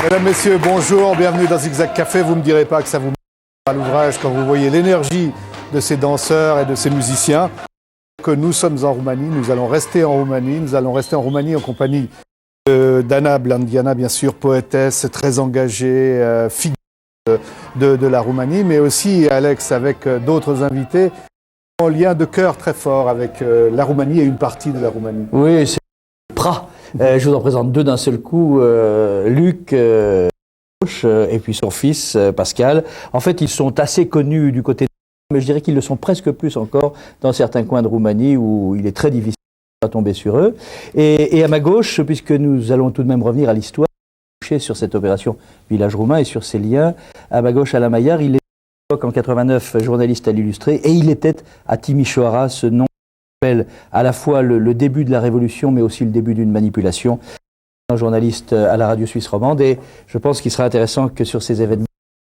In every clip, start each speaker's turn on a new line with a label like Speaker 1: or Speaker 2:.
Speaker 1: Mesdames, Messieurs, bonjour, bienvenue dans Zigzag Café. Vous ne me direz pas que ça vous met à l'ouvrage quand vous voyez l'énergie de ces danseurs et de ces musiciens. Que nous sommes en Roumanie, nous allons rester en Roumanie, en compagnie d'Anna Blandiana, bien sûr, poétesse très engagée, figure de la Roumanie, mais aussi Alex avec d'autres invités, en lien de cœur très fort avec la Roumanie et une partie de la Roumanie.
Speaker 2: Oui, c'est Pras. Je vous en présente deux d'un seul coup, Luc et puis son fils Pascal. En fait, ils sont assez connus du côté de... mais je dirais qu'ils le sont presque plus encore dans certains coins de Roumanie où il est très difficile de tomber sur eux. Et à ma gauche, puisque nous allons tout de même revenir à l'histoire, sur cette opération Village Roumain et sur ses liens, à ma gauche, Alain Maillard, il est en 89 journaliste à l'Illustré et il était à Timișoara, ce nom qui appelle à la fois le début de la révolution mais aussi le début d'une manipulation. Un journaliste à la radio suisse romande et je pense qu'il sera intéressant que sur ces événements,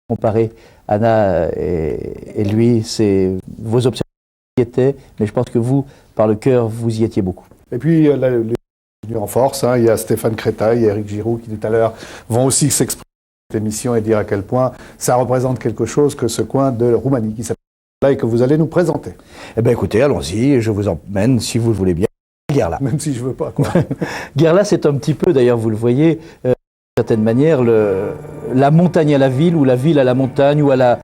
Speaker 2: comparer Anna et lui, c'est vos observations qui étaient, mais je pense que vous, par le cœur, vous y étiez beaucoup.
Speaker 1: Et puis, les en force, hein, il y a Stéphane Crétail et Éric Giroux qui, tout à l'heure, vont aussi s'exprimer dans cette émission et dire à quel point ça représente quelque chose que ce coin de Roumanie qui s'appelle là et que vous allez nous présenter.
Speaker 2: Eh bien, écoutez, allons-y, je vous emmène, si vous le voulez bien, Gherla.
Speaker 1: Même si je veux pas, quoi.
Speaker 2: Gherla, c'est un petit peu, d'ailleurs, vous le voyez, d'une certaine manière, la montagne à la ville, ou la ville à la montagne, ou à la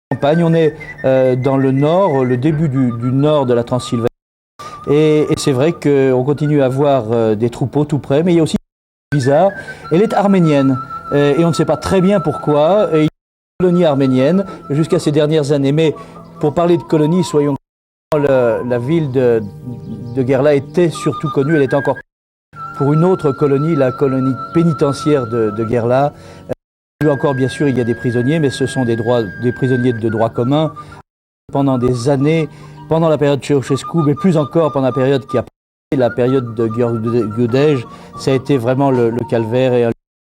Speaker 2: campagne. On est dans le nord, le début du nord de la Transylvanie. Et c'est vrai qu'on continue à voir des troupeaux tout près, mais il y a aussi des bizarres. Elle est arménienne, et on ne sait pas très bien pourquoi. Et il y a une colonie arménienne jusqu'à ces dernières années. Mais pour parler de colonie, soyons la ville de Gherla était surtout connue, elle était encore pour une autre colonie, la colonie pénitentiaire de Gherla. Encore, bien sûr, il y a des prisonniers, mais ce sont des prisonniers de droit commun. Pendant des années, pendant la période Ceausescu, mais plus encore pendant la période qui a précédé la période de Gudeș, ça a été vraiment le calvaire et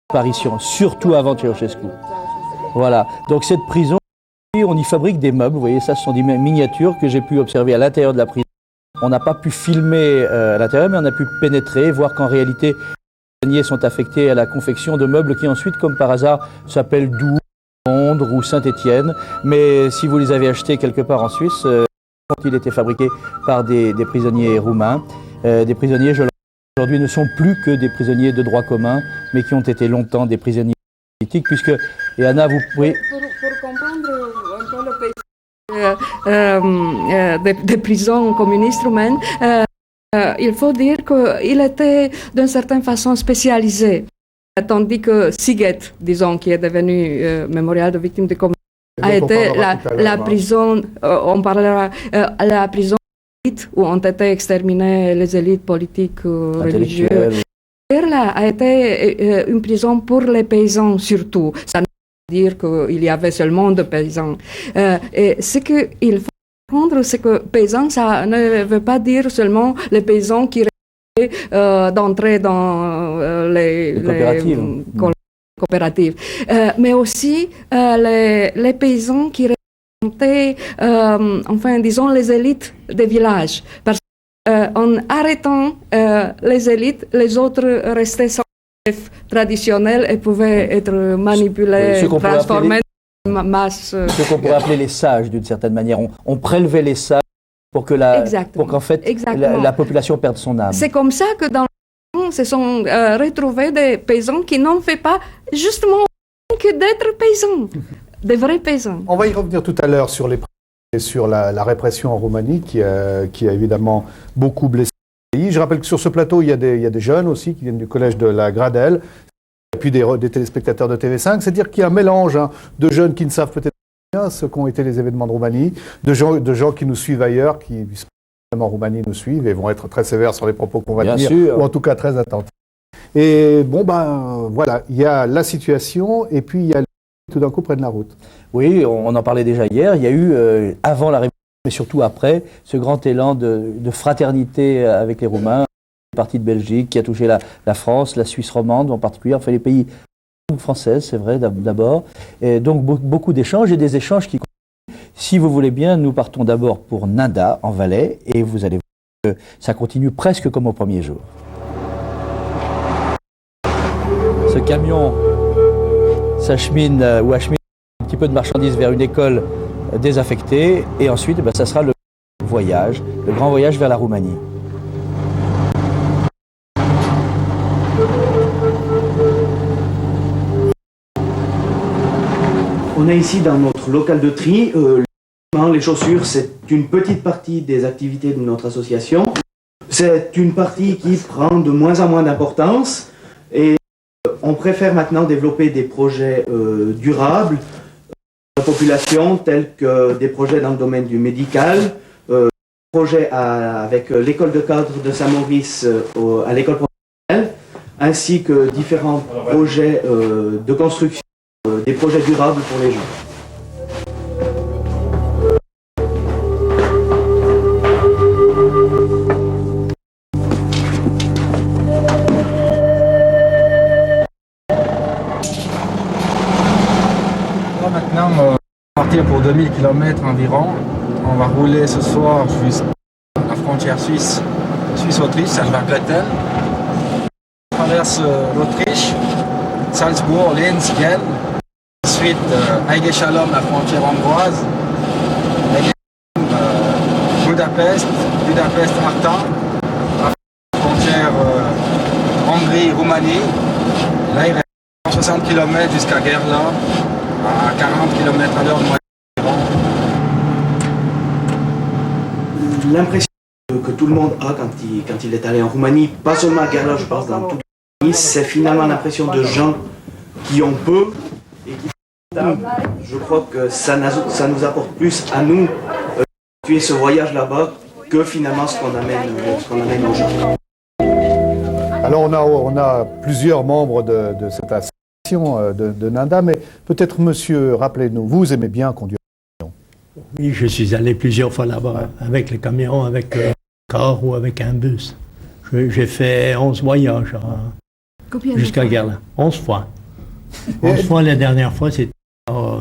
Speaker 2: l'apparition, surtout avant Ceausescu. Voilà. Donc cette prison, on y fabrique des meubles. Vous voyez, ça, ce sont des miniatures que j'ai pu observer à l'intérieur de la prison. On n'a pas pu filmer à l'intérieur, mais on a pu pénétrer, voir qu'en réalité, les prisonniers sont affectés à la confection de meubles qui ensuite, comme par hasard, s'appellent Dour, Londres ou Saint-Étienne. Mais si vous les avez achetés quelque part en Suisse, quand ils étaient fabriqués par des prisonniers roumains, des prisonniers, aujourd'hui, ne sont plus que des prisonniers de droit commun, mais qui ont été longtemps des prisonniers politiques, puisque, et Anna, vous pouvez...
Speaker 3: Pour comprendre un peu le pays des prisons communistes roumaines, il faut dire qu'il était d'une certaine façon spécialisé, tandis que Sighet, disons, qui est devenu mémorial de victimes de communisme, a été la prison, on parlera, la prison où ont été exterminées les élites politiques religieuses. Là a été une prison pour les paysans surtout. Ça ne veut pas dire qu'il y avait seulement des paysans. Et ce qu'il faut comprendre, c'est que paysans, ça ne veut pas dire seulement les paysans qui restaient d'entrer dans les coopératives, mais aussi les paysans qui représentaient, enfin, disons, les élites des villages. Parce en arrêtant les élites, les autres restaient sans chef traditionnel et pouvaient être manipulés, transformés en masse.
Speaker 2: Ce qu'on pourrait appeler les sages, d'une certaine manière. On prélevait les sages pour qu'en fait la population perde son âme.
Speaker 3: C'est comme ça que dans se sont retrouvés des paysans qui n'ont fait pas justement que d'être paysans, des vrais paysans.
Speaker 1: On va y revenir tout à l'heure sur la répression en Roumanie qui a évidemment beaucoup blessé le pays. Je rappelle que sur ce plateau, il y a des jeunes aussi qui viennent du collège de la Gradelle et puis des téléspectateurs de TV5. C'est-à-dire qu'il y a un mélange de jeunes qui ne savent peut-être pas ce qu'ont été les événements de Roumanie, de gens qui nous suivent ailleurs, qui en Roumanie nous suivent et vont être très sévères sur les propos qu'on va tenir, ou en tout cas très attentifs. Et bon, voilà, il y a la situation et puis il y a tout d'un coup prennent la route.
Speaker 2: Oui, on en parlait déjà hier, il y a eu, avant la révolution, mais surtout après, ce grand élan de fraternité avec les Roumains, une partie de Belgique qui a touché la France, la Suisse romande en particulier, enfin les pays français, c'est vrai, d'abord. Et donc beaucoup d'échanges et des échanges qui... Si vous voulez bien, nous partons d'abord pour Nada, en Valais, et vous allez voir que ça continue presque comme au premier jour. Ce camion s'achemine ou achemine un petit peu de marchandises vers une école désaffectée. Et ensuite, ça sera le voyage, le grand voyage vers la Roumanie.
Speaker 4: On est ici dans notre local de tri. Les chaussures, c'est une petite partie des activités de notre association. C'est une partie qui prend de moins en moins d'importance et on préfère maintenant développer des projets durables de la population, tels que des projets dans le domaine du médical, projets avec l'école de cadre de Saint-Maurice à l'école professionnelle, ainsi que différents projets de construction, des projets durables pour les gens.
Speaker 5: Maintenant, on va partir pour 2000 km environ. On va rouler ce soir jusqu'à la frontière Suisse-Autriche, Salzburg-Glettel. On traverse l'Autriche, Salzbourg, Linz, Gien. Ensuite, Aigues-Chalom, la frontière hongroise. Budapest, Artan. La frontière Hongrie-Roumanie. Là, il reste 160 km jusqu'à Gerla, à 40 km à l'heure de moyenne.
Speaker 4: L'impression que tout le monde a quand il est allé en Roumanie, pas seulement à Gerla, je pense dans toute la Roumanie, c'est finalement l'impression de gens qui ont peu et qui font. Je crois que ça nous apporte plus à nous d'effectuer ce voyage là-bas que finalement ce qu'on amène aux gens.
Speaker 1: Alors on a plusieurs membres de cette association de Nanda, mais peut-être monsieur, rappelez-nous, vous aimez bien conduire un camion?
Speaker 6: Oui, je suis allé plusieurs fois là-bas, avec le camion, avec un car ou avec un bus. J'ai fait 11 voyages jusqu'à Gerla. 11 fois. 11 fois, la dernière fois, c'était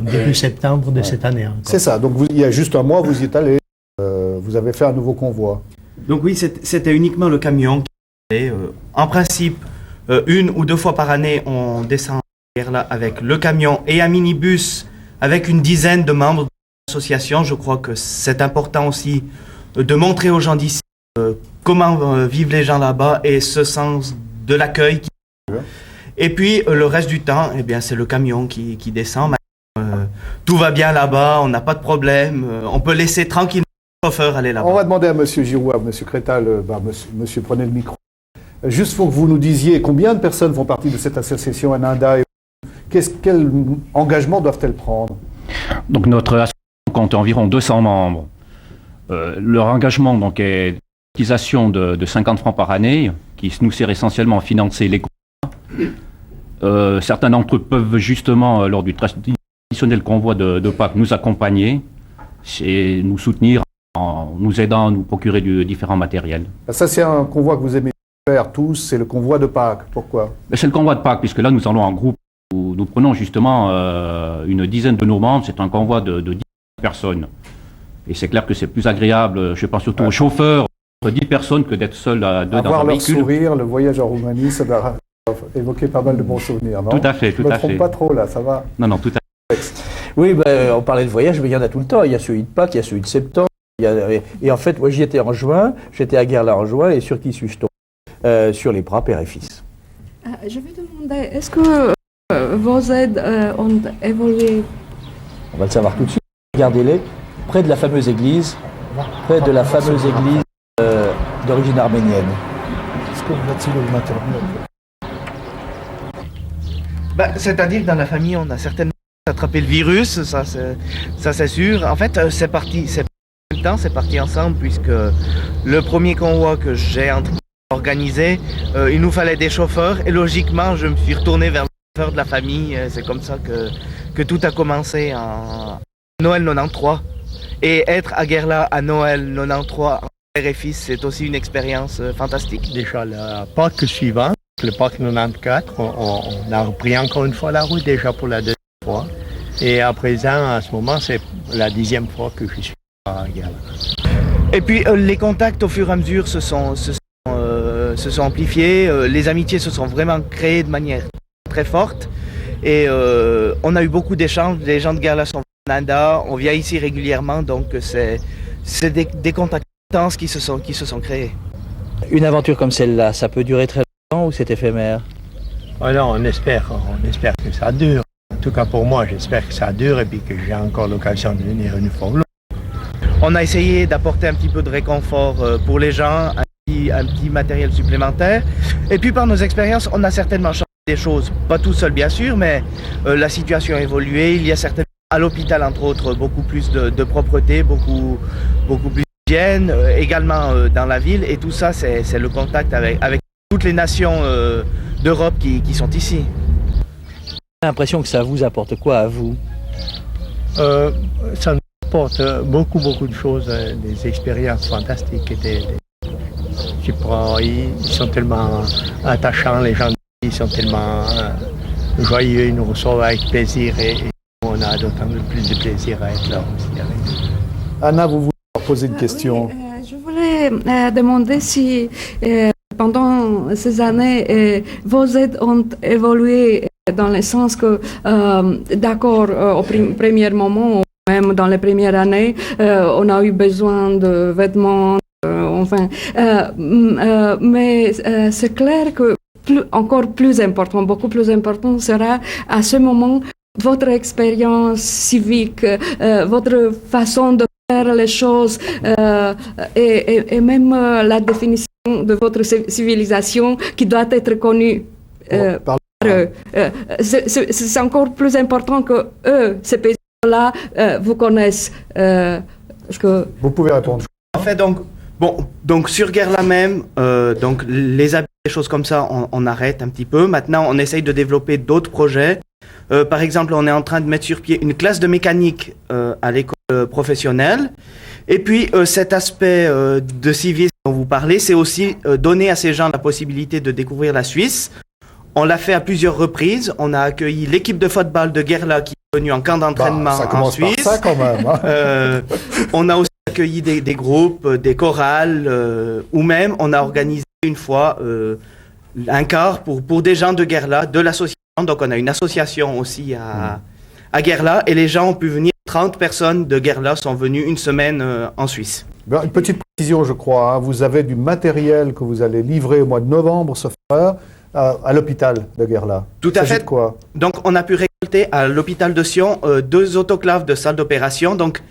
Speaker 6: début septembre de cette année.
Speaker 1: C'est ça, donc il y a juste un mois, vous y êtes allé, vous avez fait un nouveau convoi.
Speaker 4: Donc oui, c'était uniquement le camion. En principe, une ou deux fois par année, on descend là avec le camion et un minibus avec une dizaine de membres de l'association. Je crois que c'est important aussi de montrer aux gens d'ici comment vivent les gens là-bas et ce sens de l'accueil. Et puis le reste du temps, eh bien, c'est le camion qui descend. Tout va bien là-bas, on n'a pas de problème, on peut laisser tranquillement le chauffeur aller là-bas.
Speaker 1: On va demander à monsieur Giroux, à monsieur Crétal, monsieur prenez le micro. Juste pour que vous nous disiez combien de personnes font partie de cette association Ananda et quel engagement doivent-elles prendre?
Speaker 7: Donc notre association compte environ 200 membres. Leur engagement donc, est l'utilisation de 50 francs par année, qui nous sert essentiellement à financer les convois. Certains d'entre eux peuvent justement, lors du traditionnel convoi de Pâques, nous accompagner et nous soutenir en nous aidant à nous procurer différents matériels.
Speaker 1: Ça, c'est un convoi que vous aimez faire tous, c'est le convoi de Pâques. Pourquoi?
Speaker 7: C'est le convoi de Pâques, puisque là, nous allons en groupe. Nous prenons justement une dizaine de nos membres. C'est un convoi de 10 personnes. Et c'est clair que c'est plus agréable, je pense surtout aux chauffeurs, entre 10 personnes que d'être seul à deux dans un véhicule.
Speaker 1: Avoir leur sourire, le voyage en Roumanie, ça doit évoquer pas mal de bons souvenirs, non?
Speaker 7: Tout à fait, tout à fait.
Speaker 1: Je ne me trompe pas trop là, ça va?
Speaker 7: Non, tout à fait.
Speaker 2: Oui, on parlait de voyage, mais il y en a tout le temps. Il y a celui de Pâques, il y a celui de septembre. Et en fait, moi j'y étais en juin, j'étais à Gerla en juin, et sur qui suis-je tombé? Sur les bras père et fils.
Speaker 3: Je vais demander, est-ce que vos aides ont évolué?
Speaker 2: On va le savoir tout de suite. Regardez-les, près de la fameuse église, d'origine arménienne.
Speaker 1: Est-ce que vous êtes le maternel?
Speaker 4: C'est-à-dire que dans la famille, on a certainement attrapé le virus, ça c'est sûr. En fait, c'est parti ensemble, puisque le premier convoi que j'ai organisé, il nous fallait des chauffeurs, et logiquement, je me suis retourné vers le chauffeur de la famille. C'est comme ça que tout a commencé en Noël 93. Et être à Gerla à Noël 93, père et fils, c'est aussi une expérience fantastique.
Speaker 6: Déjà, la Pâques suivante, le Pâques 94, on a repris encore une fois la route, déjà pour la deuxième fois. Et à présent, à ce moment, c'est la 10e fois que je suis à Gerla.
Speaker 4: Et puis, les contacts, au fur et à mesure, se sont amplifiés. Les amitiés se sont vraiment créées de manière très forte. Et on a eu beaucoup d'échanges. Les gens de Gerla sont venus au Canada. On vient ici régulièrement, donc c'est des contacts qui se sont créés.
Speaker 2: Une aventure comme celle-là, ça peut durer très longtemps ou c'est éphémère?
Speaker 6: Alors on espère que ça dure. En tout cas pour moi, j'espère que ça dure et puis que j'ai encore l'occasion de venir une fois ou l'autre.
Speaker 4: On a essayé d'apporter un petit peu de réconfort pour les gens, un petit matériel supplémentaire. Et puis par nos expériences, on a certainement changé des choses. Pas tout seul bien sûr, mais la situation a évolué. Il y a certainement à l'hôpital entre autres beaucoup plus de propreté, beaucoup plus d'hygiène, également dans la ville. Et tout ça, c'est le contact avec toutes les nations d'Europe qui sont ici.
Speaker 2: J'ai l'impression que ça vous apporte quoi à vous?
Speaker 6: Ça nous apporte beaucoup de choses, des expériences fantastiques. Ils sont tellement attachants, les gens ils sont tellement joyeux, ils nous reçoivent avec plaisir et on a d'autant plus de plaisir à être là aussi avec eux.
Speaker 1: Anna, vous voulez poser une question?
Speaker 3: Oui, je voulais demander si pendant ces années, vos aides ont évolué dans le sens que, d'accord, au premier moment, même dans les premières années, on a eu besoin de vêtements, mais c'est clair que encore plus important, beaucoup plus important sera à ce moment votre expérience civique, votre façon de faire les choses et même la définition de votre civilisation qui doit être connue par eux. C'est encore plus important que eux, ces paysans-là, vous connaissent.
Speaker 1: Vous pouvez répondre.
Speaker 4: En fait, donc sur Gerla même, donc les habits, des choses comme ça, on arrête un petit peu. Maintenant, on essaye de développer d'autres projets. Par exemple, on est en train de mettre sur pied une classe de mécanique à l'école professionnelle. Et puis, cet aspect de civisme dont vous parlez, c'est aussi donner à ces gens la possibilité de découvrir la Suisse. On l'a fait à plusieurs reprises. On a accueilli l'équipe de football de Gerla qui est venue en camp d'entraînement en Suisse.
Speaker 1: Par ça quand même. Hein.
Speaker 4: On a aussi accueilli des groupes, des chorales, ou même on a organisé une fois un quart pour des gens de Gerla, de l'association. Donc on a une association aussi à Gerla et les gens ont pu venir. 30 personnes de Gerla sont venues une semaine en Suisse.
Speaker 1: Une petite précision, je crois. Hein. Vous avez du matériel que vous allez livrer au mois de novembre, sauf erreur, à l'hôpital de Gerla.
Speaker 4: Tout à fait.
Speaker 1: De quoi?
Speaker 4: Donc on a pu récolter à l'hôpital de Sion 2 autoclaves de salle d'opération. Donc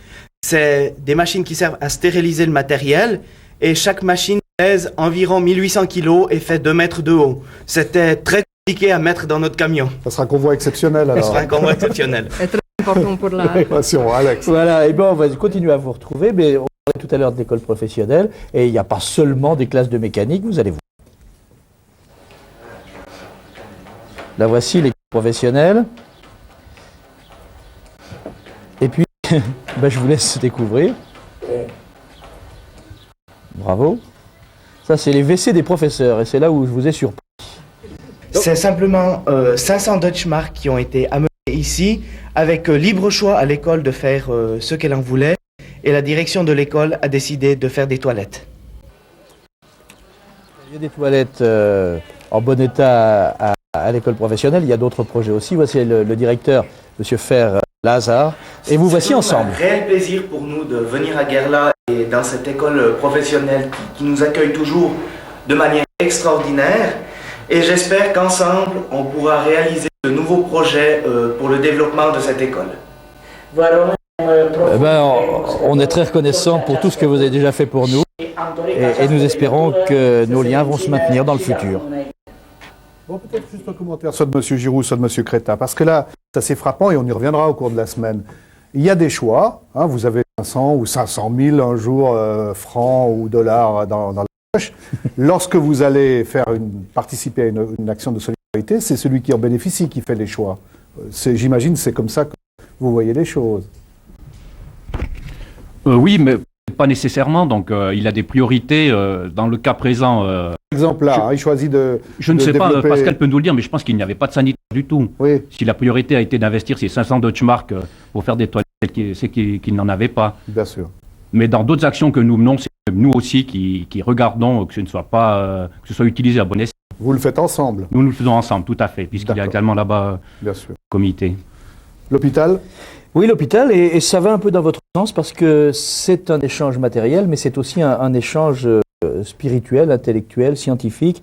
Speaker 4: c'est des machines qui servent à stériliser le matériel et chaque machine pèse environ 1800 kg et fait 2 mètres de haut. C'était très compliqué à mettre dans notre camion.
Speaker 1: Ça sera un convoi exceptionnel alors.
Speaker 4: Ça sera un convoi exceptionnel.
Speaker 3: Pour la
Speaker 1: Alex.
Speaker 2: Voilà, et bien on va continuer à vous retrouver, mais on parlait tout à l'heure de l'école professionnelle, et il n'y a pas seulement des classes de mécanique, vous allez voir. La voici, l'école professionnelle. Et puis, je vous laisse découvrir. Bravo. Ça, c'est les WC des professeurs, et c'est là où je vous ai surpris.
Speaker 4: C'est simplement 500 Deutschmark qui ont été amenés ici, avec libre choix à l'école de faire ce qu'elle en voulait, et la direction de l'école a décidé de faire des toilettes.
Speaker 2: Il y a des toilettes en bon état à l'école professionnelle, il y a d'autres projets aussi. Voici le directeur, M. Fer Lazare, et vous voici ensemble.
Speaker 4: C'est un réel plaisir pour nous de venir à Gerla et dans cette école professionnelle qui nous accueille toujours de manière extraordinaire. Et j'espère qu'ensemble, on pourra réaliser de nouveaux projets pour le développement de cette école.
Speaker 2: On est très reconnaissant pour tout ce que vous avez déjà fait pour nous et nous espérons que nos liens vont se maintenir dans le futur.
Speaker 1: Bon, peut-être juste un commentaire soit de M. Giroux, soit de M. Crétin, parce que là, c'est assez frappant et on y reviendra au cours de la semaine. Il y a des choix, hein, vous avez 500 ou 500 000 un jour, francs ou dollars dans la poche. Lorsque vous allez participer à une action de solidarité, c'est celui qui en bénéficie qui fait les choix. J'imagine c'est comme ça que vous voyez les choses.
Speaker 7: Oui, mais pas nécessairement. Donc, il a des priorités. Dans le cas présent...
Speaker 1: Par exemple, là, il choisit de
Speaker 7: Je ne sais
Speaker 1: développer...
Speaker 7: pas, Pascal peut nous le dire, mais je pense qu'il n'y avait pas de sanitaire du tout.
Speaker 1: Oui.
Speaker 7: Si la priorité a été d'investir ces 500 Deutschmark pour faire des toilettes, c'est qu'il n'en avait pas.
Speaker 1: Bien sûr.
Speaker 7: Mais dans d'autres actions que nous menons, c'est nous aussi qui regardons que ce soit utilisé à bon escient.
Speaker 1: Vous le faites ensemble?
Speaker 7: Nous le faisons ensemble, tout à fait, puisqu'il y a également là-bas
Speaker 1: bien sûr.
Speaker 7: Comité.
Speaker 1: L'hôpital?
Speaker 2: Oui, l'hôpital, et ça va un peu dans votre sens parce que c'est un échange matériel, mais c'est aussi un échange spirituel, intellectuel, scientifique.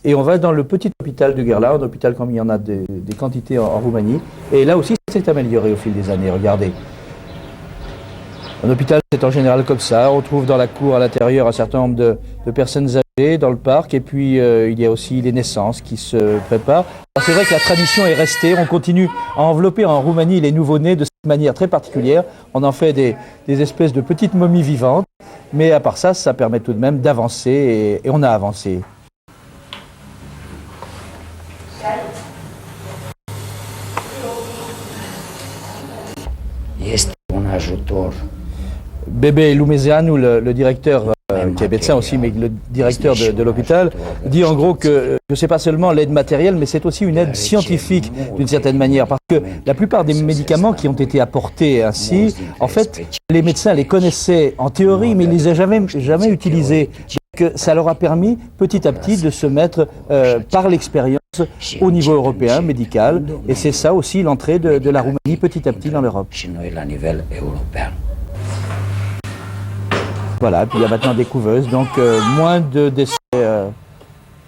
Speaker 2: Et on va dans le petit hôpital de Gherla, un hôpital comme il y en a des quantités en Roumanie. Et là aussi, ça s'est amélioré au fil des années. Regardez. Un hôpital, c'est en général comme ça. On trouve dans la cour à l'intérieur un certain nombre de personnes âgées dans le parc. Et puis, il y a aussi les naissances qui se préparent. Alors, c'est vrai que la tradition est restée. On continue à envelopper en Roumanie les nouveau-nés de cette manière très particulière. On en fait des espèces de petites momies vivantes. Mais à part ça, ça permet tout de même d'avancer. Et on a avancé.
Speaker 8: Este un ajutor.
Speaker 2: Bébé Lumezeanu, le directeur, qui est médecin aussi, mais le directeur de l'hôpital, dit en gros que c'est pas seulement l'aide matérielle, mais c'est aussi une aide scientifique d'une certaine manière. Parce que la plupart des médicaments qui ont été apportés ainsi, en fait, les médecins les connaissaient en théorie, mais ils les ont jamais utilisés. Donc, ça leur a permis petit à petit de se mettre par l'expérience au niveau européen, médical. Et c'est ça aussi l'entrée de la Roumanie petit à petit dans l'Europe. Voilà, puis il y a maintenant des couveuses, donc moins de décès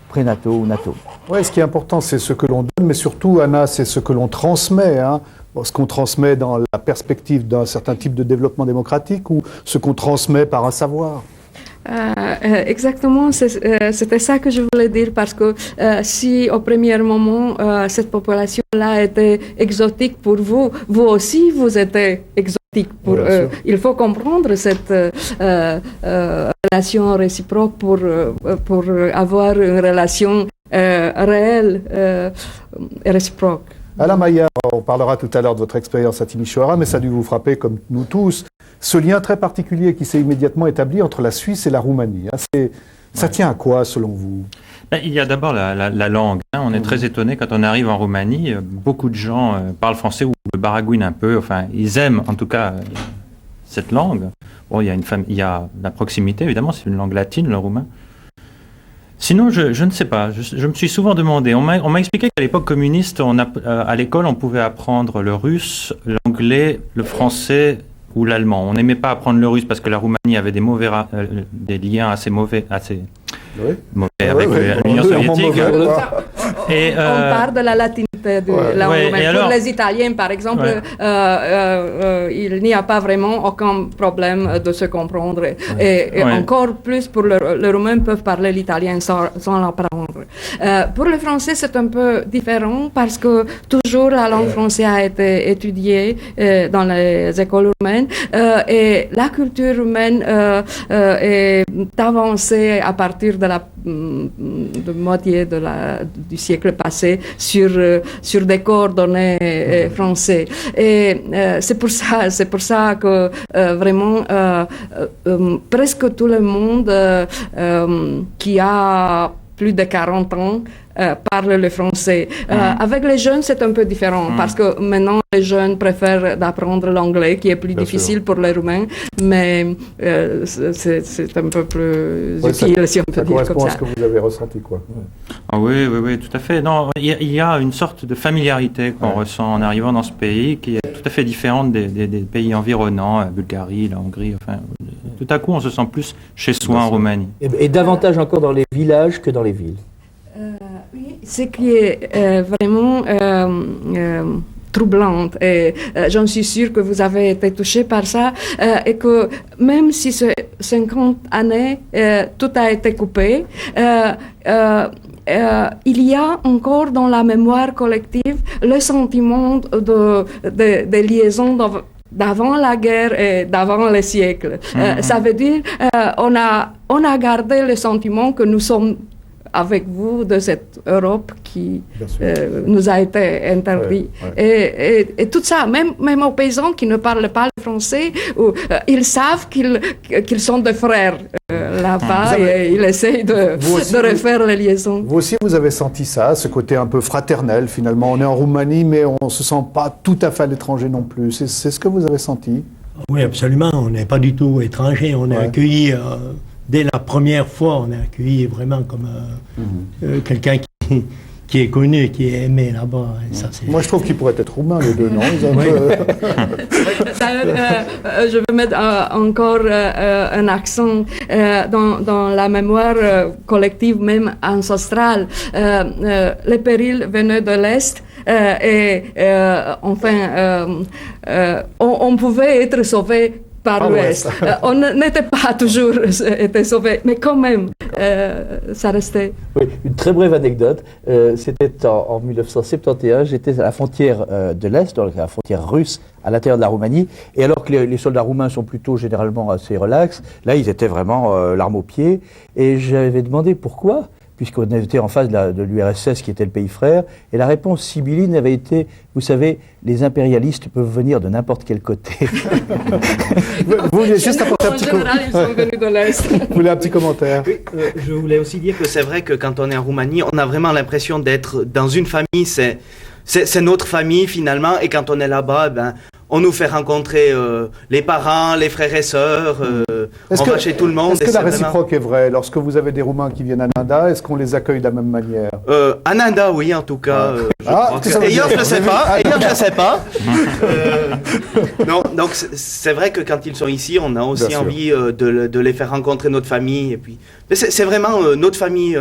Speaker 2: prénataux ou nataux.
Speaker 1: Oui, ce qui est important, c'est ce que l'on donne, mais surtout, Anna, c'est ce que l'on transmet. Hein. Ce qu'on transmet dans la perspective d'un certain type de développement démocratique ou ce qu'on transmet par un savoir.
Speaker 3: Exactement, c'était ça que je voulais dire parce que si au premier moment cette population-là était exotique pour vous, vous aussi vous êtes exotique pour eux. Il faut comprendre cette relation réciproque pour avoir une relation réelle et réciproque.
Speaker 1: Alain Maillard, on parlera tout à l'heure de votre expérience à Timișoara, mais ça a dû vous frapper comme nous tous. Ce lien très particulier qui s'est immédiatement établi entre la Suisse et la Roumanie, hein, ça tient à quoi selon vous?
Speaker 9: Il y a d'abord la langue. Hein. On est très étonné quand on arrive en Roumanie. Beaucoup de gens parlent français ou le baragouinent un peu. Enfin, ils aiment en tout cas cette langue. Bon, il y a la proximité, évidemment, c'est une langue latine, le roumain. Sinon, je ne sais pas. Je me suis souvent demandé. On m'a expliqué qu'à l'époque communiste, à l'école, on pouvait apprendre le russe, l'anglais, le français ou l'allemand. On n'aimait pas apprendre le russe parce que la Roumanie avait des liens assez mauvais avec l'Union soviétique.
Speaker 3: On parle de la latinité de la Roumanie. Pour les Italiens, par exemple, il n'y a pas vraiment aucun problème de se comprendre. Et encore plus pour les Roumains peuvent parler l'italien sans l'apprendre. Pour les Français, c'est un peu différent parce que toujours la langue française a été étudiée dans les écoles roumaines et la culture roumaine est avancée à partir de la moitié du siècle passé sur des coordonnées français. Et c'est pour ça que vraiment presque tout le monde qui a plus de 40 ans parle le français. Avec les jeunes, c'est un peu différent parce que maintenant, les jeunes préfèrent d'apprendre l'anglais, qui est plus difficile pour les Roumains, mais c'est un peu plus utile, si on peut dire comme ça. Ça
Speaker 1: correspond à ce que vous avez ressenti, quoi.
Speaker 9: Ah oui, tout à fait. Non, il y a une sorte de familiarité qu'on ressent en arrivant dans ce pays, qui est tout à fait différente des pays environnants, la Bulgarie, la Hongrie. Enfin, tout à coup, on se sent plus chez soi en Roumanie.
Speaker 2: Et davantage encore dans les villages que dans les villes.
Speaker 3: Oui, ce qui est vraiment troublante et j'en suis sûre que vous avez été touché par ça et que même si c'est 50 années, tout a été coupé, il y a encore dans la mémoire collective le sentiment de liaison d'avant la guerre et d'avant les siècles. Ça veut dire on a gardé le sentiment que nous sommes avec vous de cette Europe qui nous a été interdite. Et tout ça, même aux paysans qui ne parlent pas le français, ils savent qu'ils sont des frères là-bas et ils essayent de refaire les liaisons.
Speaker 1: Vous aussi, vous avez senti ça, ce côté un peu fraternel finalement. On est en Roumanie, mais on ne se sent pas tout à fait à l'étranger non plus. C'est ce que vous avez senti?
Speaker 6: Oui, absolument. On n'est pas du tout étranger. On est accueillis dès la première fois, on est accueilli vraiment comme quelqu'un qui est connu, qui est aimé là-bas. Et ça,
Speaker 1: moi, je trouve qu'ils pourraient être roumains, les deux, non?
Speaker 3: Je veux mettre encore un accent dans la mémoire collective, même ancestrale. Les périls venaient de l'Est et enfin, on pouvait être sauvé par l'Ouest. On n'était pas toujours été sauvés, mais quand même, ça restait.
Speaker 2: Oui, une très brève anecdote. C'était en 1971, j'étais à la frontière de l'Est, donc à la frontière russe, à l'intérieur de la Roumanie. Et alors que les soldats roumains sont plutôt généralement assez relax, là, ils étaient vraiment l'arme au pied. Et j'avais demandé pourquoi, puisqu'on était en face de l'URSS qui était le pays frère, et la réponse sibylline avait été, vous savez, les impérialistes peuvent venir de n'importe quel côté.
Speaker 1: Vous vouliez juste apporter un petit
Speaker 3: général, ils sont venus de l'Est.
Speaker 1: Vous voulez un petit commentaire?
Speaker 4: Oui, je voulais aussi dire que c'est vrai que quand on est en Roumanie, on a vraiment l'impression d'être dans une famille, c'est notre famille finalement, et quand on est là-bas, on nous fait rencontrer les parents, les frères et sœurs, on va chez tout le monde.
Speaker 1: Est-ce que la réciproque est vraie? Lorsque vous avez des Roumains qui viennent à Nanda, est-ce qu'on les accueille de la même manière?
Speaker 4: À Nanda, oui, en tout cas. Ailleurs, je ne sais pas. Ailleurs, je ne sais pas. Non, donc c'est vrai que quand ils sont ici, on a aussi envie de les faire rencontrer notre famille. Et puis, c'est vraiment notre famille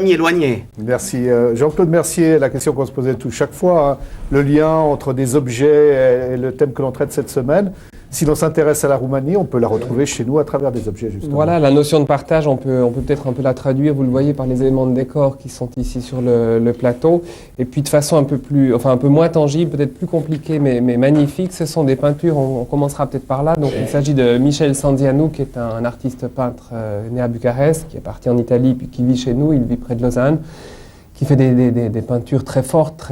Speaker 4: éloignée.
Speaker 1: Merci. Jean-Claude Mercier, la question qu'on se posait chaque fois, hein, le lien entre des objets et le thème que l'on traite cette semaine. Si l'on s'intéresse à la Roumanie, on peut la retrouver chez nous à travers des objets, justement.
Speaker 8: Voilà, la notion de partage, on peut peut-être un peu la traduire, vous le voyez, par les éléments de décor qui sont ici sur le plateau. Et puis de façon un peu moins tangible, peut-être plus compliquée, mais magnifique, ce sont des peintures, on commencera peut-être par là. Donc il s'agit de Michel Sandianu, qui est un artiste peintre né à Bucarest, qui est parti en Italie, puis qui vit chez nous, il vit près de Lausanne, qui fait des peintures très fortes,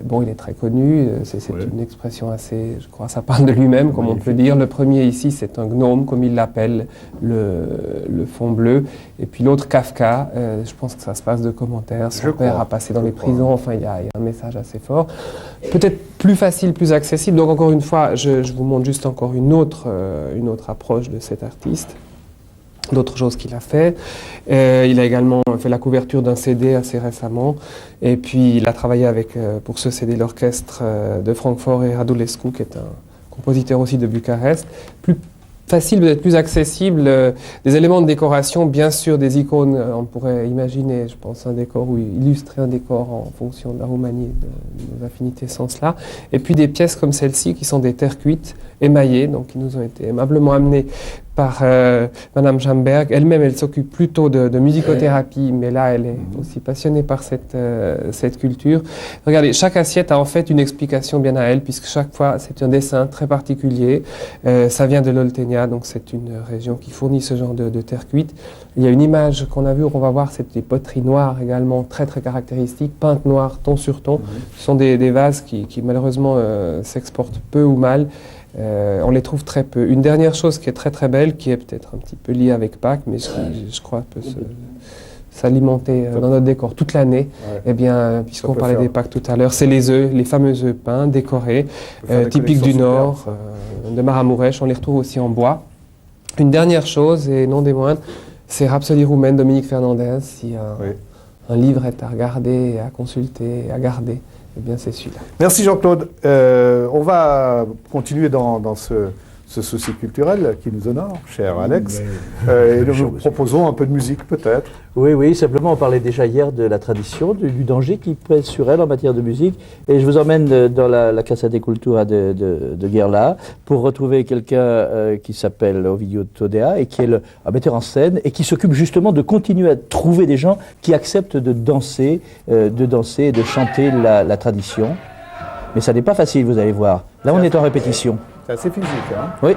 Speaker 8: bon, il est très connu, c'est une expression assez, je crois, ça parle de lui-même, comme on peut dire. Le premier ici, c'est un gnome, comme il l'appelle, le fond bleu. Et puis l'autre, Kafka, je pense que ça se passe de commentaires. Son père a passé dans les prisons, enfin, il y a un message assez fort. Peut-être plus facile, plus accessible. Donc encore une fois, je vous montre juste encore une autre approche de cet artiste. D'autres choses qu'il a fait. Il a également fait la couverture d'un CD assez récemment. Et puis, il a travaillé pour ce CD, l'orchestre de Francfort et Radulescu, qui est un compositeur aussi de Bucarest. Plus facile, peut-être plus accessible. Des éléments de décoration, bien sûr, des icônes. On pourrait imaginer, je pense, un décor ou illustrer un décor en fonction de la Roumanie, de nos affinités sans cela. Et puis des pièces comme celle-ci, qui sont des terres cuites, émaillées, donc qui nous ont été aimablement amenées par Madame Jamberg. Elle-même, elle s'occupe plutôt de musicothérapie, mais là, elle est aussi passionnée par cette culture. Regardez, chaque assiette a en fait une explication bien à elle, puisque chaque fois, c'est un dessin très particulier. Ça vient de l'Oltenia, donc c'est une région qui fournit ce genre de terre cuite. Il y a une image qu'on a vue, qu'on va voir, c'est des poteries noires également, très très caractéristiques, peintes noires, ton sur ton. Ce sont des vases qui malheureusement s'exportent peu ou mal. On les trouve très peu. Une dernière chose qui est très très belle, qui est peut-être un petit peu liée avec Pâques, mais je crois peut s'alimenter dans notre décor toute l'année. Eh bien, puisqu'on parlait des Pâques tout à l'heure, c'est les œufs, les fameux œufs peints, décorés, typiques du Nord, de Maramuresh. On les retrouve aussi en bois. Une dernière chose, et non des moindres, c'est Rhapsodie roumaine, Dominique Fernandez. Si un livre est à regarder, à consulter, à garder, eh bien, c'est celui-là.
Speaker 1: Merci Jean-Claude. On va continuer dans ce souci culturel qui nous honore, cher Alex. Et nous vous proposons un peu de musique, peut-être.
Speaker 2: Oui, simplement, on parlait déjà hier de la tradition, du danger qui pèse sur elle en matière de musique. Et je vous emmène dans la Casa de Cultura de Gherla pour retrouver quelqu'un qui s'appelle Ovidio Todea et qui est un metteur en scène et qui s'occupe justement de continuer à trouver des gens qui acceptent de danser et de chanter la tradition. Mais ça n'est pas facile, vous allez voir. Là, on est en répétition.
Speaker 1: C'est assez physique, hein?
Speaker 2: Oui.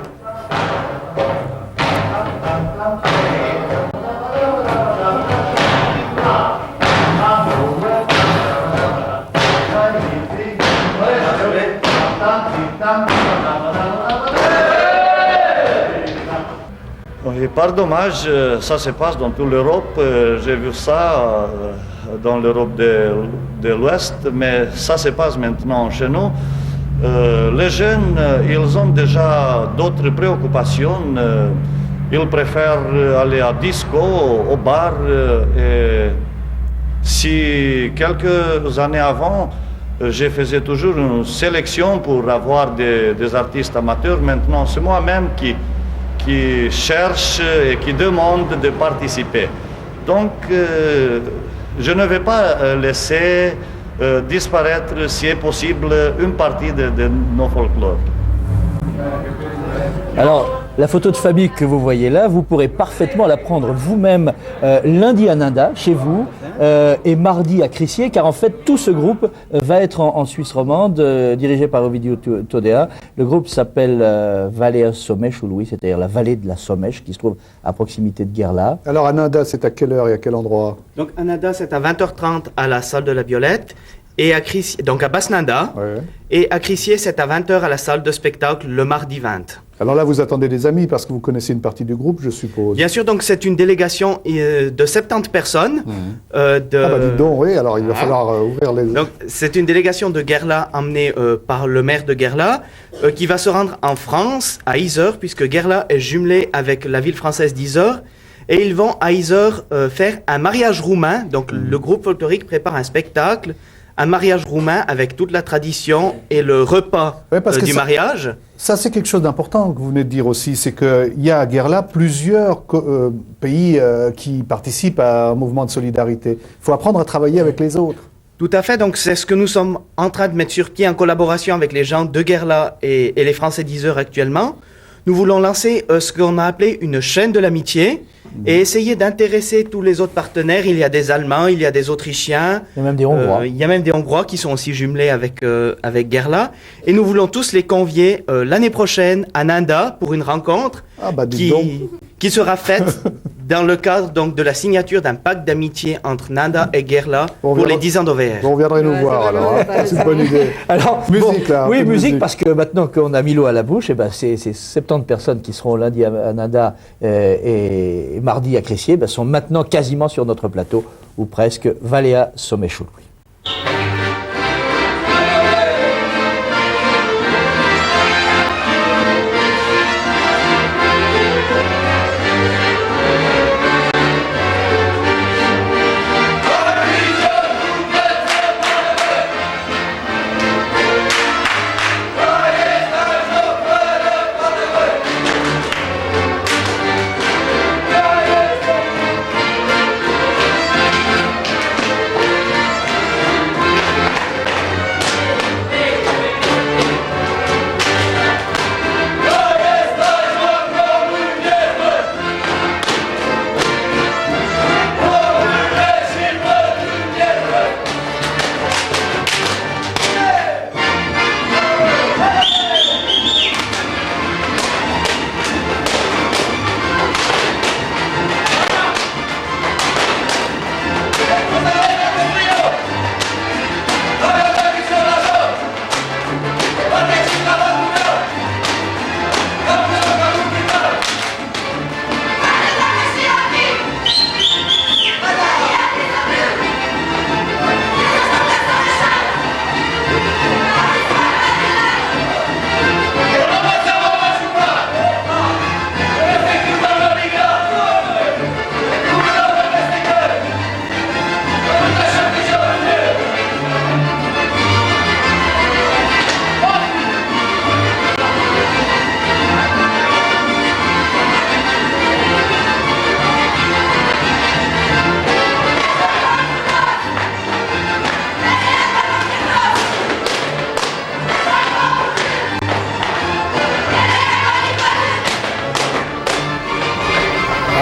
Speaker 10: Et par dommage, ça se passe dans toute l'Europe. J'ai vu ça dans l'Europe de l'Ouest, mais ça se passe maintenant chez nous. Les jeunes, ils ont déjà d'autres préoccupations. ils préfèrent aller à disco, au bar. Et si quelques années avant, je faisais toujours une sélection pour avoir des artistes amateurs, maintenant c'est moi-même qui cherche et qui demande de participer. Donc, je ne vais pas laisser disparaître, si est possible, une partie de nos folklores.
Speaker 2: Alors, la photo de famille que vous voyez là, vous pourrez parfaitement la prendre vous-même lundi à Nanda, chez vous, et mardi à Crissier, car en fait, tout ce groupe va être en Suisse romande, dirigé par Ovidiu Todea. Le groupe s'appelle Valea Someșului, Louis, c'est-à-dire la vallée de la Someș, qui se trouve à proximité de Gherla.
Speaker 1: Alors à Nanda, c'est à quelle heure et à quel endroit?
Speaker 4: Donc à Nanda, c'est à 20h30 à la salle de la Violette. Et à Crissier, donc à Basse-Nanda.
Speaker 1: Ouais.
Speaker 4: Et à Crissier, c'est à 20h à la salle de spectacle le mardi 20.
Speaker 1: Alors là, vous attendez des amis parce que vous connaissez une partie du groupe, je suppose.
Speaker 4: Bien sûr, donc c'est une délégation de 70 personnes.
Speaker 1: Ah bah dites donc, oui, alors il va falloir ouvrir les...
Speaker 4: Donc c'est une délégation de Gherla emmenée par le maire de Gherla qui va se rendre en France, à Yzeure, puisque Gherla est jumelée avec la ville française d'Yzeure. Et ils vont à Yzeure faire un mariage roumain. Donc le groupe folklorique prépare un spectacle, un mariage roumain avec toute la tradition et le repas du mariage.
Speaker 1: Ça, c'est quelque chose d'important que vous venez de dire aussi, c'est qu'il y a à Gherla plusieurs pays qui participent à un mouvement de solidarité. Il faut apprendre à travailler avec les autres.
Speaker 4: Tout à fait, donc c'est ce que nous sommes en train de mettre sur pied en collaboration avec les gens de Gherla et les Français d'Yzeure actuellement. Nous voulons lancer ce qu'on a appelé une chaîne de l'amitié et essayer d'intéresser tous les autres partenaires. Il y a des Allemands, il y a des Autrichiens.
Speaker 2: Il y a même des Hongrois.
Speaker 4: Il y a même des Hongrois qui sont aussi jumelés avec Gherla. Et nous voulons tous les convier l'année prochaine à Nanda pour une rencontre qui sera faite dans le cadre donc, de la signature d'un pacte d'amitié entre Nanda et Gherla pour les 10 ans d'OVR.
Speaker 1: On viendrait nous voir alors, c'est une bonne idée.
Speaker 2: Alors,
Speaker 1: musique là.
Speaker 2: Oui, musique, parce que maintenant qu'on a mis l'eau à la bouche, c'est 70 personnes qui seront lundi à Nanda et mardi à Crissier, sont maintenant quasiment sur notre plateau, ou presque, Valea Someșului.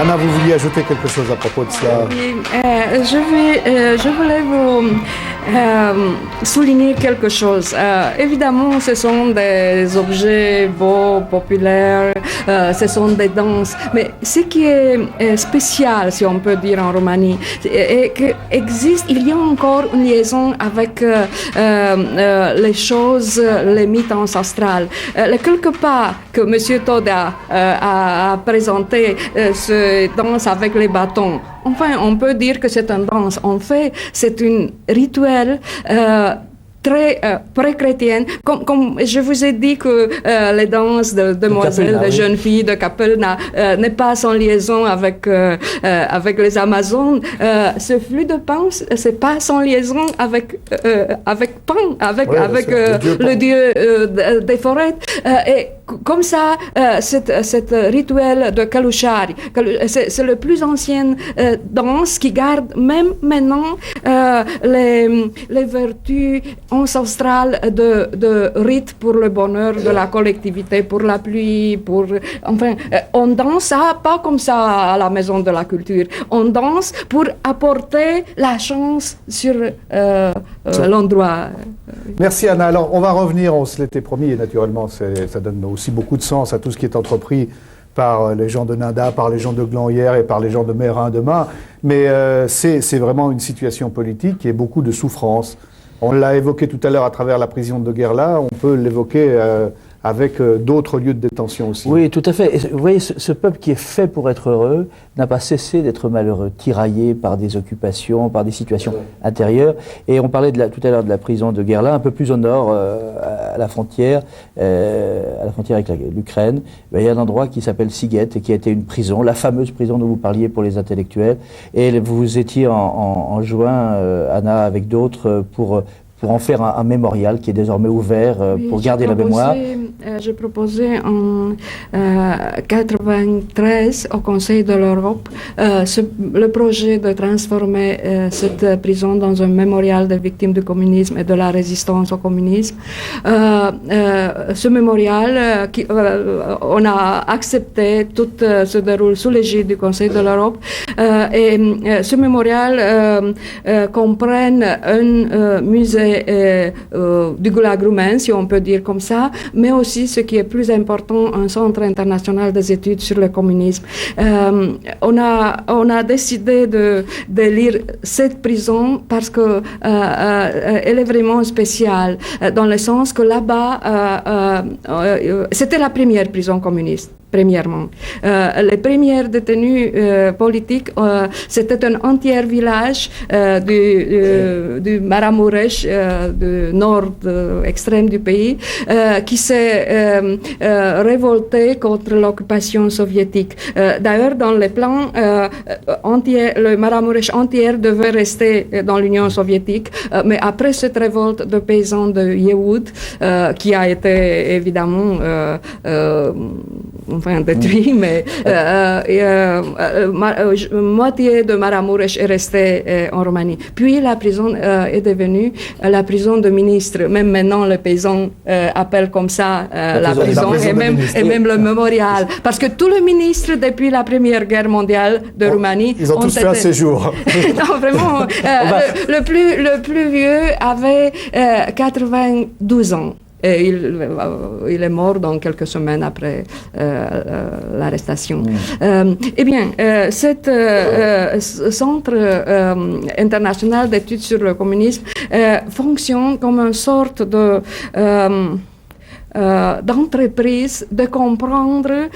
Speaker 1: Anna, vous vouliez ajouter quelque chose à propos de cela?
Speaker 3: Oui, je voulais vous souligner quelque chose. Évidemment, ce sont des objets beaux, populaires, ce sont des danses, mais ce qui est spécial, si on peut dire en Roumanie, est qu'il y a encore une liaison avec les choses, les mythes ancestrales. Quelque part que M. Todea a présenté ce danse avec les bâtons. Enfin, on peut dire que c'est une danse. En fait, c'est un rituel très pré-chrétienne. Comme je vous ai dit que les danses de demoiselles, de jeunes filles de Kappel n'est pas sans liaison avec les Amazones. Ce flux de Pan, c'est pas sans liaison avec Pan, avec le dieu des forêts. Et comme ça, cette rituel de Kalushari, c'est le plus ancienne danse qui garde même maintenant les vertus ancestrales de rite pour le bonheur de la collectivité, pour la pluie, enfin, on danse pas comme ça à la Maison de la Culture. On danse pour apporter la chance sur l'endroit.
Speaker 1: Merci Anna. Alors on va revenir, on se l'était promis, et naturellement ça donne aussi beaucoup de sens à tout ce qui est entrepris par les gens de Nanda, par les gens de Glanhière et par les gens de Mérin demain. Mais c'est vraiment une situation politique et beaucoup de souffrance. On l'a évoqué tout à l'heure à travers la prison de Gerla, on peut l'évoquer avec d'autres lieux de détention aussi.
Speaker 2: Oui, tout à fait. Et vous voyez, ce peuple qui est fait pour être heureux n'a pas cessé d'être malheureux, tiraillé par des occupations, par des situations intérieures. Et on parlait tout à l'heure de la prison de Gerla, un peu plus au nord, à la frontière avec l'Ukraine. Il y a un endroit qui s'appelle Siget et qui a été une prison, la fameuse prison dont vous parliez pour les intellectuels. Et vous étiez en juin, Anna, avec d'autres, pour en faire un mémorial qui est désormais ouvert pour garder la mémoire.
Speaker 3: J'ai proposé en 1993 au Conseil de l'Europe le projet de transformer cette prison dans un mémorial des victimes du communisme et de la résistance au communisme. Ce mémorial, on a accepté, tout se déroule sous l'égide du Conseil de l'Europe. Et ce mémorial comprenne un musée du Gulag roumain, si on peut dire comme ça, mais aussi, ce qui est plus important, un centre international des études sur le communisme. On a décidé de lire cette prison parce que elle est vraiment spéciale, dans le sens que là-bas, c'était la première prison communiste. Premièrement. Les premières détenues politiques, c'était un entier village du Maramuresh, du nord extrême du pays, qui s'est révolté contre l'occupation soviétique. D'ailleurs, dans les plans le Maramuresh entier devait rester dans l'Union soviétique, mais après cette révolte de paysans de Yehoud, qui a été évidemment détruit, mais moitié de Maramuresh est restée en Roumanie. Puis la prison est devenue la prison de ministres. Même maintenant, les paysans appellent comme ça la prison et même le mémorial. Parce que tous les ministres, depuis la Première Guerre mondiale de Roumanie,
Speaker 1: ils ont tous fait un séjour.
Speaker 3: Non, vraiment. Le plus vieux avait 92 ans. Et il est mort dans quelques semaines après l'arrestation. Eh bien, cet centre international d'études sur le communisme fonctionne comme une sorte d'entreprise de comprendre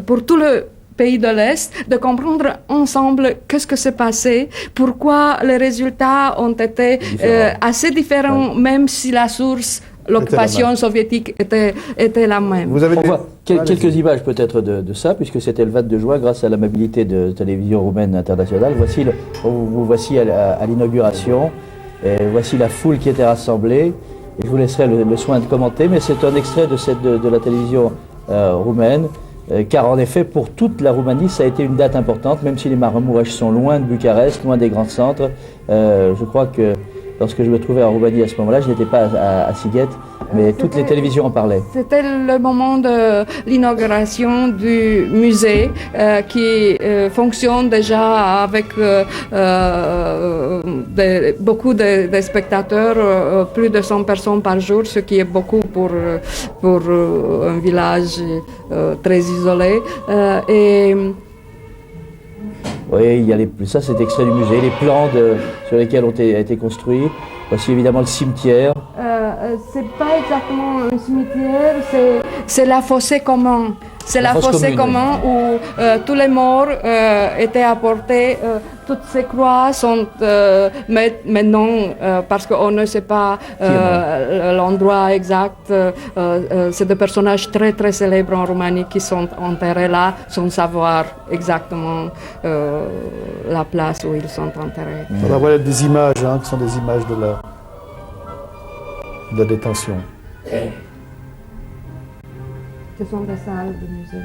Speaker 3: pour tout le pays de l'Est, de comprendre ensemble qu'est-ce que s'est passé, pourquoi les résultats ont été assez différents, même si la source, l'occupation soviétique était la même.
Speaker 2: On voit quelques images peut-être de ça, puisque c'était le 22 juin, grâce à l'amabilité de Télévision Roumaine Internationale. Vous voici à l'inauguration, voici la foule qui était rassemblée. Et je vous laisserai le soin de commenter, mais c'est un extrait de la télévision roumaine, car en effet, pour toute la Roumanie, ça a été une date importante, même si les Maramuresh sont loin de Bucarest, loin des grands centres. Je crois que lorsque je me trouvais en Roumanie à ce moment-là, je n'étais pas à Siget, mais toutes les télévisions en parlaient.
Speaker 3: C'était le moment de l'inauguration du musée qui fonctionne déjà avec beaucoup de spectateurs, plus de 100 personnes par jour, ce qui est beaucoup pour un village très isolé.
Speaker 2: Oui, ça c'est extrait du musée, les plans sur lesquels ont été construits. Voici évidemment le cimetière.
Speaker 3: C'est pas exactement un cimetière, c'est la fossé commun. C'est la fossée commune où tous les morts étaient apportés. Toutes ces croix sont maintenant, parce qu'on ne sait pas l'endroit exact, c'est des personnages très très célèbres en Roumanie qui sont enterrés là sans savoir exactement la place où ils sont enterrés.
Speaker 1: Voilà des images qui sont des images de la détention.
Speaker 3: Ce sont des salles de musée.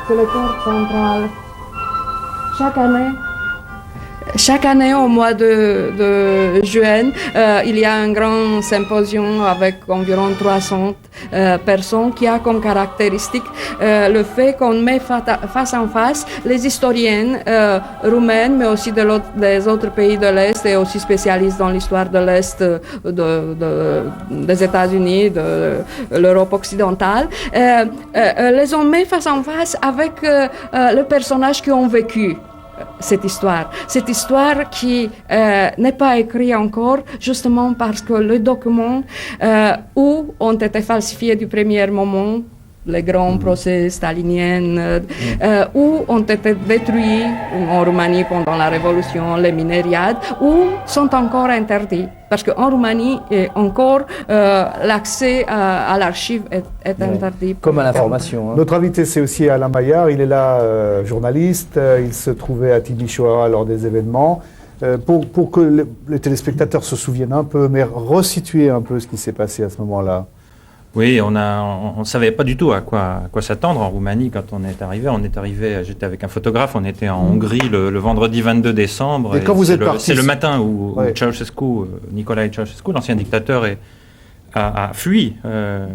Speaker 3: C'est le corps central. Chaque année au mois de juin, il y a un grand symposium avec environ 300 personnes qui a comme caractéristique le fait qu'on met face en face les historiennes roumaines, mais aussi des autres pays de l'Est et aussi spécialistes dans l'histoire de l'Est des États-Unis, de l'Europe occidentale. Les on met face en face avec les personnages qui ont vécu cette histoire qui n'est pas écrite encore, justement parce que les documents où ont été falsifiés du premier moment, les grands procès staliniens, où ont été détruits en Roumanie pendant la Révolution, les minériades, ou sont encore interdits. Parce qu'en Roumanie, encore, l'accès à l'archive est interdit.
Speaker 2: Comme à l'information.
Speaker 1: Notre invité, c'est aussi Alain Maillard. Il est là, journaliste. Il se trouvait à Timișoara lors des événements. Pour que les téléspectateurs se souviennent un peu, mais resituer un peu ce qui s'est passé à ce moment-là.
Speaker 9: Oui, on ne savait pas du tout à quoi s'attendre en Roumanie quand on est arrivé. J'étais avec un photographe, on était en Hongrie le vendredi 22 décembre.
Speaker 1: Et quand vous êtes parti,
Speaker 9: c'est le matin où Ceausescu, Nicolae Ceausescu, l'ancien dictateur, a fui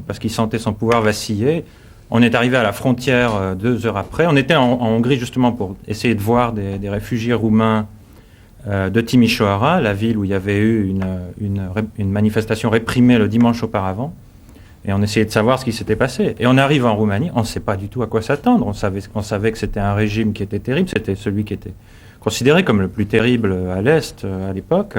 Speaker 9: parce qu'il sentait son pouvoir vaciller. On est arrivé à la frontière 2 heures après. On était en Hongrie justement pour essayer de voir des réfugiés roumains de Timișoara, la ville où il y avait eu une manifestation réprimée le dimanche auparavant. Et on essayait de savoir ce qui s'était passé. Et on arrive en Roumanie, on ne sait pas du tout à quoi s'attendre. On savait que c'était un régime qui était terrible, c'était celui qui était considéré comme le plus terrible à l'Est à l'époque.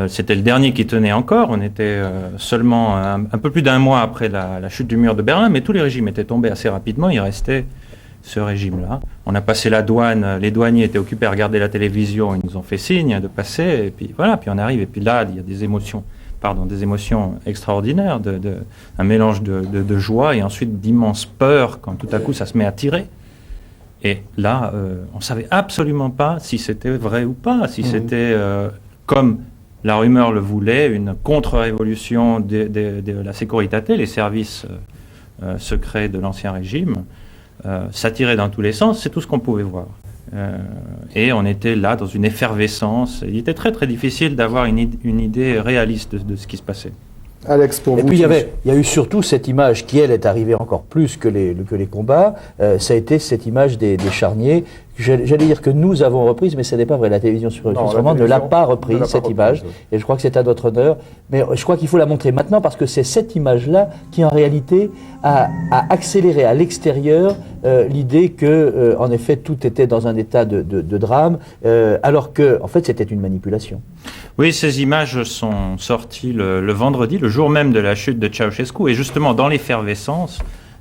Speaker 9: C'était le dernier qui tenait encore. On était seulement un peu plus d'1 mois après la chute du mur de Berlin, mais tous les régimes étaient tombés assez rapidement. Il restait ce régime-là. On a passé la douane, les douaniers étaient occupés à regarder la télévision, ils nous ont fait signe de passer, et puis voilà, puis on arrive, et puis là, il y a des émotions extraordinaires, un mélange de joie et ensuite d'immense peur quand tout à coup ça se met à tirer. Et là, on ne savait absolument pas si c'était vrai ou pas, si c'était comme la rumeur le voulait, une contre-révolution de la Securitate, les services secrets de l'ancien régime. Ça tirait dans tous les sens, c'est tout ce qu'on pouvait voir. Et on était là dans une effervescence. Il était très très difficile d'avoir une idée réaliste de ce qui se passait.
Speaker 1: Alex, pour
Speaker 2: vous.
Speaker 1: Et
Speaker 2: puis il y a eu surtout cette image qui, elle, est arrivée encore plus que les combats. Ça a été cette image des charniers. J'allais dire que nous avons reprise, mais ce n'est pas vrai. La télévision sur ne l'a pas reprise, cette image. Et je crois que c'est à notre honneur. Mais je crois qu'il faut la montrer maintenant parce que c'est cette image-là qui, en réalité, a accéléré à l'extérieur l'idée que, en effet, tout était dans un état de drame, alors que, en fait, c'était une manipulation.
Speaker 9: Oui, ces images sont sorties le vendredi, le jour même de la chute de Ceausescu. Et justement, dans l'effervescence,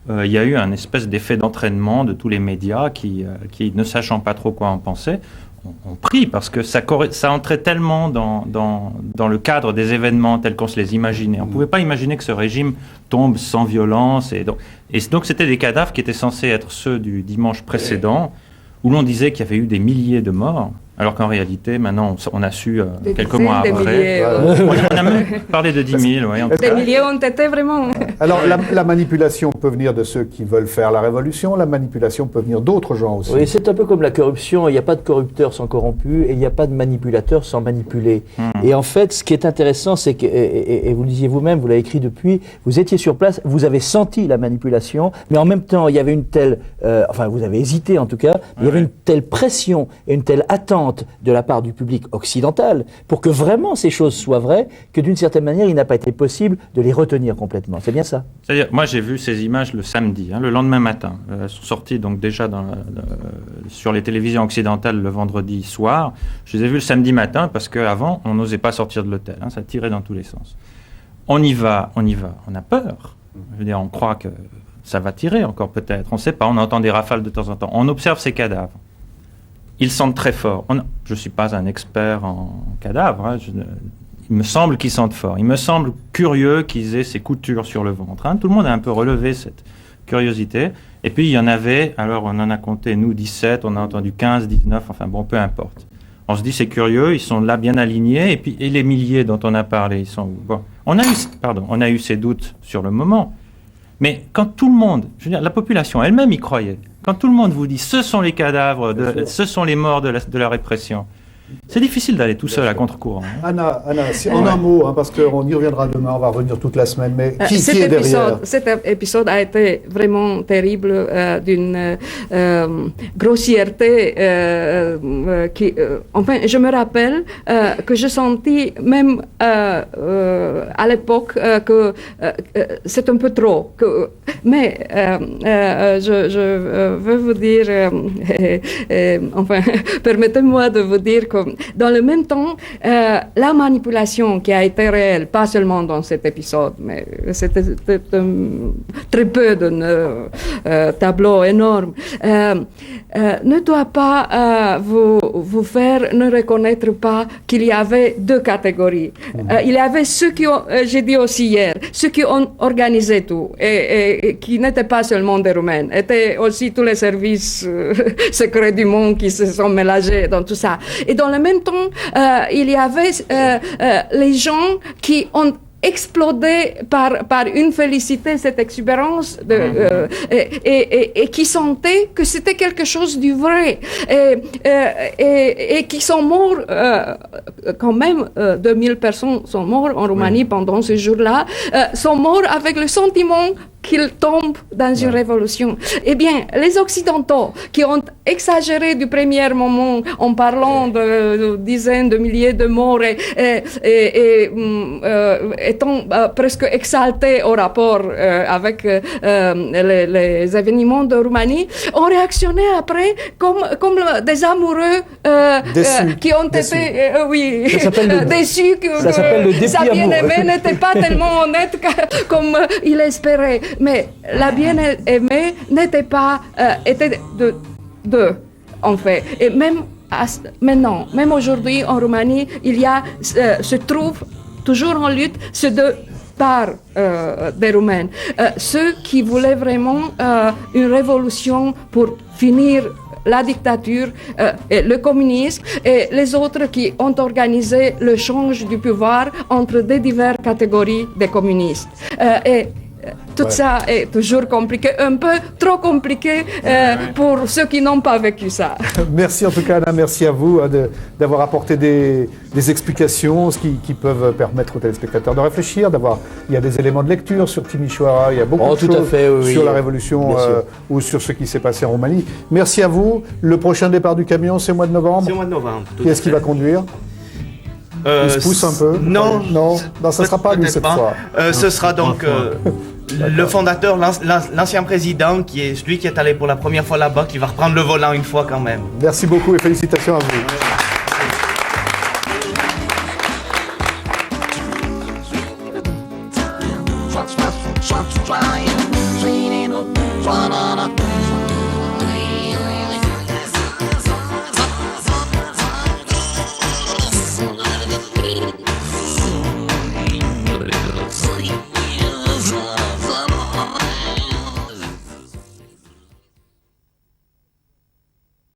Speaker 9: il y a eu un espèce d'effet d'entraînement de tous les médias qui, ne sachant pas trop quoi en penser, ont pris parce que ça entrait tellement dans le cadre des événements tels qu'on se les imaginait. On ne pouvait pas imaginer que ce régime tombe sans violence. Et donc c'était des cadavres qui étaient censés être ceux du dimanche précédent, où l'on disait qu'il y avait eu des milliers de morts. Alors qu'en réalité, maintenant, on a su quelques mois après. On a même parlé de 10 000. Ouais,
Speaker 3: des milliers ont été vraiment.
Speaker 1: Alors, la manipulation peut venir de ceux qui veulent faire la révolution, la manipulation peut venir d'autres gens aussi.
Speaker 2: Oui, c'est un peu comme la corruption. Il n'y a pas de corrupteur sans corrompu et il n'y a pas de manipulateur sans manipulé. Et en fait, ce qui est intéressant, c'est que, et vous le disiez vous-même, vous l'avez écrit depuis, vous étiez sur place, vous avez senti la manipulation, mais en même temps, il y avait une telle. Enfin, vous avez hésité en tout cas, il y avait une telle pression et une telle attente de la part du public occidental pour que vraiment ces choses soient vraies, que d'une certaine manière, il n'a pas été possible de les retenir complètement. C'est bien ça?
Speaker 9: C'est-à-dire, moi j'ai vu ces images le samedi, le lendemain matin. Elles sont sorties donc déjà sur les télévisions occidentales le vendredi soir. Je les ai vues le samedi matin parce qu'avant, on n'osait pas sortir de l'hôtel. Ça tirait dans tous les sens. on y va, on a peur. Je veux dire, on croit que ça va tirer encore peut-être, on ne sait pas, on entend des rafales de temps en temps. On observe ces cadavres. Ils sentent très fort. Je ne suis pas un expert en cadavres, hein, il me semble qu'ils sentent fort. Il me semble curieux qu'ils aient ces coutures sur le ventre. Hein. Tout le monde a un peu relevé cette curiosité. Et puis il y en avait, alors on en a compté, nous, 17, on a entendu 15, 19, enfin bon, peu importe. On se dit, c'est curieux, ils sont là bien alignés, et les milliers dont on a parlé, ils sont où? Bon, on a eu ces doutes sur le moment, mais quand tout le monde, je veux dire, la population elle-même y croyait, quand tout le monde vous dit, ce sont les cadavres, ce sont les morts de la répression, c'est difficile d'aller tout seul à contre-courant.
Speaker 1: Anna, en un mot, hein, parce qu'on y reviendra demain, on va revenir toute la semaine, mais qui est derrière?
Speaker 3: Cet épisode a été vraiment terrible, d'une grossièreté enfin, je me rappelle que je sentis même à l'époque que c'est un peu trop. Mais je veux vous dire, enfin, permettez-moi de vous dire que dans le même temps, la manipulation qui a été réelle, pas seulement dans cet épisode, mais c'était très peu d'un tableau énorme, ne doit pas vous faire ne reconnaître pas qu'il y avait deux catégories. Il y avait ceux qui ont, j'ai dit aussi hier, ceux qui ont organisé tout, et qui n'étaient pas seulement des Roumains, étaient aussi tous les services secrets du monde qui se sont mélangés dans tout ça. Et dans le même temps, il y avait les gens qui ont explodé par une félicité, cette exubérance, et qui sentaient que c'était quelque chose du vrai, et qui sont morts, quand même, 2000 personnes sont mortes en Roumanie pendant ce jour-là, sont morts avec le sentiment qu'ils tombent dans une révolution. Eh bien, les Occidentaux, qui ont exagéré du premier moment en parlant de dizaines de milliers de morts et étant presque exaltés au rapport avec les événements de Roumanie, ont réactionné après comme des amoureux qui ont été déçus que sa bien-aimée n'était pas tellement honnête comme il espérait. Mais la bien-aimée n'était pas, était de, en fait. Et même maintenant, même aujourd'hui en Roumanie, il y a, se trouve toujours en lutte ces deux parts des Roumains. Ceux qui voulaient vraiment une révolution pour finir la dictature et le communisme, et les autres qui ont organisé le change du pouvoir entre des diverses catégories de communistes. Et tout ça est toujours compliqué, un peu trop compliqué pour ceux qui n'ont pas vécu ça.
Speaker 1: Merci en tout cas, Anna, merci à vous d'avoir apporté des explications qui peuvent permettre aux téléspectateurs de réfléchir, il y a des éléments de lecture sur Timișoara, il y a beaucoup de choses sur la révolution ou sur ce qui s'est passé en Roumanie. Merci à vous. Le prochain départ du camion, c'est au mois de novembre?
Speaker 4: C'est au mois de novembre.
Speaker 1: Qui est-ce qui va conduire? Il se pousse un peu?
Speaker 4: Non,
Speaker 1: ça ne sera pas lui cette fois.
Speaker 4: Ce sera donc le fondateur, l'ancien président, qui est celui qui est allé pour la première fois là-bas, qui va reprendre le volant une fois quand même.
Speaker 1: Merci beaucoup et félicitations à vous.